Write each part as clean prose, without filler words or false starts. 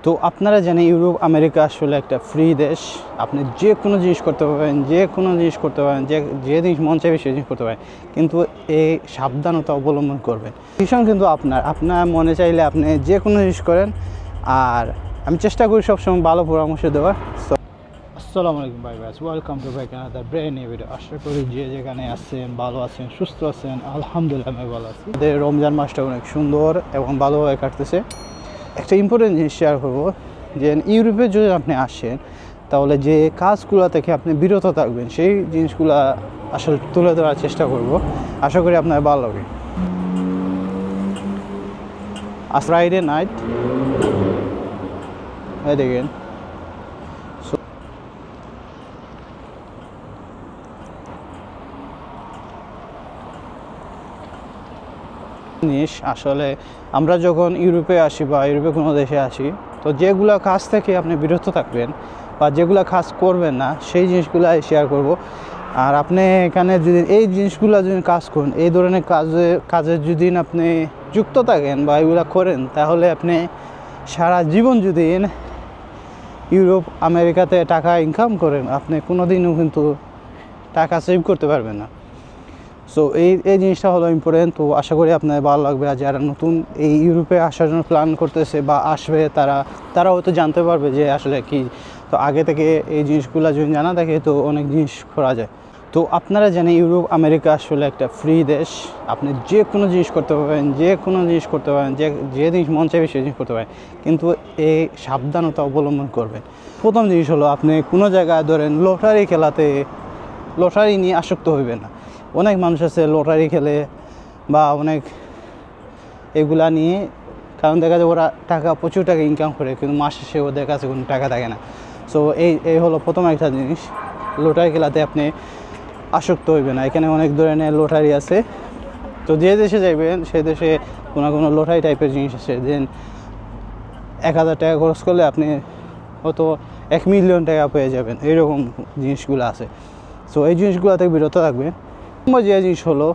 তো আপনারা জানেন ইউরোপ আমেরিকা আসলে একটা ফ্রি দেশ। আপনি যে কোনো জিনিস করতে পারবেন, যে কোনো জিনিস করতে পারেন, যে জিনিস মন চাইবে সেই জিনিস করতে পারেন, কিন্তু এই সাবধানতা অবলম্বন করবেন। ডিসিশন কিন্তু আপনার মনে চাইলে আপনি যে কোনো জিনিস করেন। আর আমি চেষ্টা করি সবসময় ভালো পরামর্শ দেওয়ার। আসসালামু আলাইকুম ভাই ব্যাস, welcome to back another brand new video. আশা করি যে যেখানে আছেন ভালো আছেন, সুস্থ আছেন। আলহামদুলিল্লাহ আমি ভালো আছি। রমজান মাসটা অনেক সুন্দর এবং ভালোভাবে কাটতেছে। একটা ইম্পর্টেন্ট জিনিস শেয়ার করবো যে ইউরোপে যদি আপনি আসেন তাহলে যে কাজগুলো থেকে আপনি বিরত থাকবেন সেই জিনিসগুলো আসলে তুলে ধরার চেষ্টা করব। আশা করি আপনার ভালো লাগে। আজ ফ্রাইডে নাইট, দেখেন জিনিস আসলে আমরা যখন ইউরোপে আসি বা ইউরোপে কোনো দেশে আসি, তো যেগুলো কাজ থেকে আপনি বিরত থাকবেন বা যেগুলো কাজ করবেন না সেই জিনিসগুলো শেয়ার করব। আর আপনি এখানে যদি এই জিনিসগুলো যদি কাজ করেন, এই ধরনের কাজে যদি আপনি যুক্ত থাকেন বা এগুলো করেন, তাহলে আপনি সারা জীবন যদি ইউরোপ আমেরিকাতে টাকা ইনকাম করেন, আপনি কোনো দিনও কিন্তু টাকা সেভ করতে পারবেন না। সো এই জিনিসটা হলো ইম্পর্টেন্ট। তো আশা করি আপনার ভালো লাগবে। আর যারা নতুন এই ইউরোপে আসার জন্য প্ল্যান করতেছে বা আসবে, তারা হয়তো জানতে পারবে যে আসলে কি। তো আগে থেকে এই জিনিসগুলো যদি জানা থাকে তো অনেক জিনিস করা যায়। তো আপনারা জানেন ইউরোপ আমেরিকা আসলে একটা ফ্রি দেশ। আপনি যে কোনো জিনিস করতে পারবেন, যে কোনো জিনিস করতে পারেন, যে জিনিস মন চাইবে সেই জিনিস করতে পারেন, কিন্তু এই সাবধানতা অবলম্বন করবেন। প্রথম জিনিস হলো আপনি কোনো জায়গায় ধরেন লটারি নিয়ে আসক্ত হইবেন না। অনেক মানুষ আছে লটারি খেলে বা অনেক এগুলা নিয়ে, কারণ দেখা যায় ওরা প্রচুর টাকা ইনকাম করে, কিন্তু মাস শেষে ওদের কাছে কোনো টাকা থাকে না। সো এই হলো প্রথম একটা জিনিস, লটারি খেলাতে আপনি আসক্ত হইবে না। এখানে অনেক ধরনের লটারি আছে। তো যে দেশে যাইবেন সেই দেশে কোনো লটারি টাইপের জিনিস আছে, দেন 1000 টাকা খরচ করলে আপনি হয়তো 1 মিলিয়ন টাকা পেয়ে যাবেন, এইরকম জিনিসগুলো আছে। সো এই জিনিসগুলো থেকে বিরত থাকবেন। যে জিনিস হলো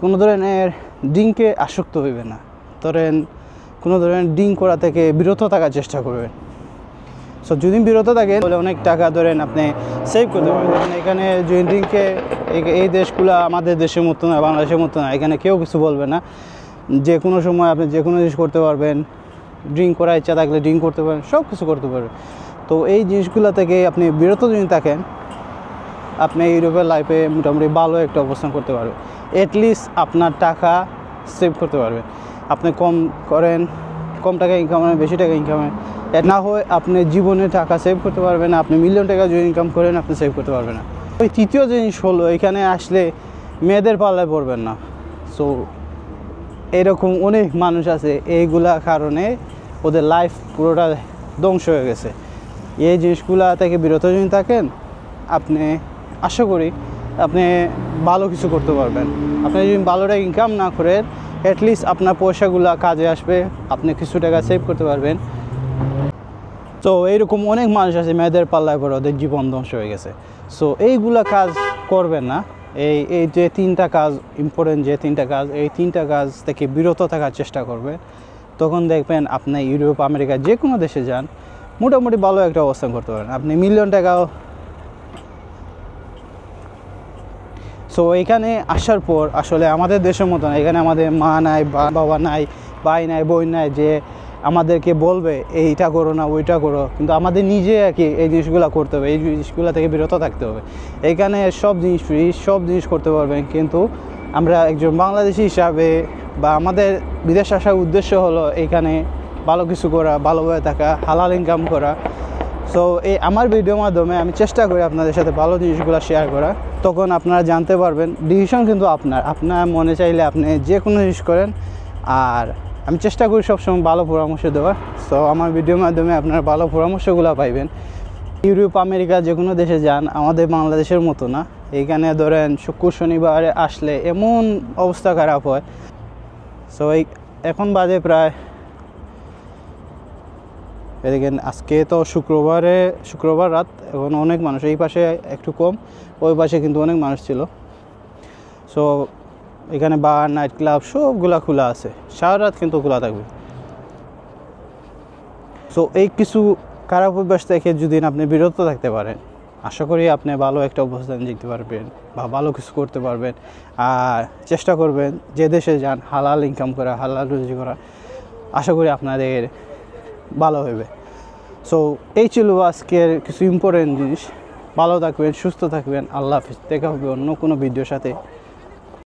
কোনো ধরনের ড্রিঙ্কে আসক্ত হইবে না। ধরেন কোনো ধরনের ড্রিঙ্ক করা থেকে বিরত থাকার চেষ্টা করবেন। সো যদি বিরত থাকেন তাহলে অনেক টাকা ধরেন আপনি সেভ করতে পারবেন। এখানে যদি ড্রিঙ্কে, এই দেশগুলো আমাদের দেশের মতো না, বাংলাদেশের মতো না। এখানে কেউ কিছু বলবে না। যে কোনো সময় আপনি যে কোনো জিনিস করতে পারবেন। ড্রিঙ্ক করার ইচ্ছা থাকলে ড্রিঙ্ক করতে পারেন, সব কিছু করতে পারবেন। তো এই জিনিসগুলো থেকে আপনি বিরত যদি থাকেন, আপনি ইউরোপের লাইফে মোটামুটি ভালো একটা অবস্থান করতে পারবেন। অ্যাটলিস্ট আপনার টাকা সেভ করতে পারবেন। আপনি কম টাকা ইনকাম করেন, বেশি টাকা ইনকাম করেন, না হয় আপনি জীবনে টাকা সেভ করতে পারবেন না। আপনি মিলিয়ন টাকা যদি ইনকাম করেন, আপনি সেভ করতে পারবেন না। ওই তৃতীয় জিনিস হলো এখানে আসলে মেয়েদের পাল্লায় পড়বেন না। সো এরকম অনেক মানুষ আছে, এইগুলা কারণে ওদের লাইফ পুরোটা ধ্বংস হয়ে গেছে। এই জিনিসগুলা থেকে বিরত যদি থাকেন, আপনি আশা করি আপনি ভালো কিছু করতে পারবেন। আপনি যদি ভালোটা ইনকাম না করেন, অ্যাটলিস্ট আপনার পয়সাগুলো কাজে আসবে, আপনি কিছু টাকা সেভ করতে পারবেন। তো এইরকম অনেক মানুষ আছে মেয়েদের পাল্লায় পড়ে ওদের জীবন ধ্বংস হয়ে গেছে। সো এইগুলা কাজ করবেন না। এই যে 3টা কাজ ইম্পর্টেন্ট, যে 3টা কাজ, এই 3টা কাজ থেকে বিরত থাকার চেষ্টা করবেন। তখন দেখবেন আপনি ইউরোপ আমেরিকা যে কোনো দেশে যান, মোটামুটি ভালো একটা অবস্থান করতে পারেন। আপনি মিলিয়ন টাকাও। সো এখানে আসার পর আসলে আমাদের দেশের মতো না। এখানে আমাদের মা নাই, বাবা নাই, ভাই নাই, বোন নাই যে আমাদেরকে বলবে এইটা করো না ওইটা করো। কিন্তু আমাদের নিজে আর কি এই জিনিসগুলো করতে হবে, এই জিনিসগুলো থেকে বিরত থাকতে হবে। এখানে সব জিনিস ফ্রি, সব জিনিস করতে পারবেন। কিন্তু আমরা একজন বাংলাদেশি হিসাবে বা আমাদের বিদেশ আসার উদ্দেশ্য হলো এখানে ভালো কিছু করা, ভালোভাবে থাকা, হালাল ইনকাম করা। সো আমার ভিডিওর মাধ্যমে আমি চেষ্টা করি আপনাদের সাথে ভালো জিনিসগুলো শেয়ার করা। তখন আপনারা জানতে পারবেন। ডিসিশন কিন্তু আপনার মনে চাইলে আপনি যে কোনো জিনিস করেন। আর আমি চেষ্টা করি সবসময় ভালো পরামর্শ দেওয়ার। সো আমার ভিডিওর মাধ্যমে আপনারা ভালো পরামর্শগুলো পাইবেন। ইউরোপ আমেরিকা যে কোনো দেশে যান, আমাদের বাংলাদেশের মতো না। এইখানে ধরেন শুক্র শনিবারে আসলে এমন অবস্থা খারাপ হয়। সো এখন বাজে প্রায়, দেখেন আজকে তো শুক্রবার রাত, এখন অনেক মানুষ এই পাশে একটু কম, ওই পাশে কিন্তু অনেক মানুষ ছিল। সো এখানে বার, নাইট ক্লাব সবগুলা খোলা আছে, সারা রাত কিন্তু খোলা থাকবে। সো এই কিছু খারাপ অভ্যাস থেকে যদি আপনি বিরত থাকতে পারেন, আশা করি আপনি ভালো একটা অবস্থানে যেতে পারবেন বা ভালো কিছু করতে পারবেন। আর চেষ্টা করবেন যে দেশে যান হালাল ইনকাম করা, হালাল রুজি করা, আশা করি আপনাদের ভালো হবে। সো এই ছিল আজকের কিছু ইম্পর্টেন্ট জিনিস। ভালো থাকবেন, সুস্থ থাকবেন, আল্লাহ হাফিজ। দেখা হবে অন্য কোনো ভিডিওর সাথে।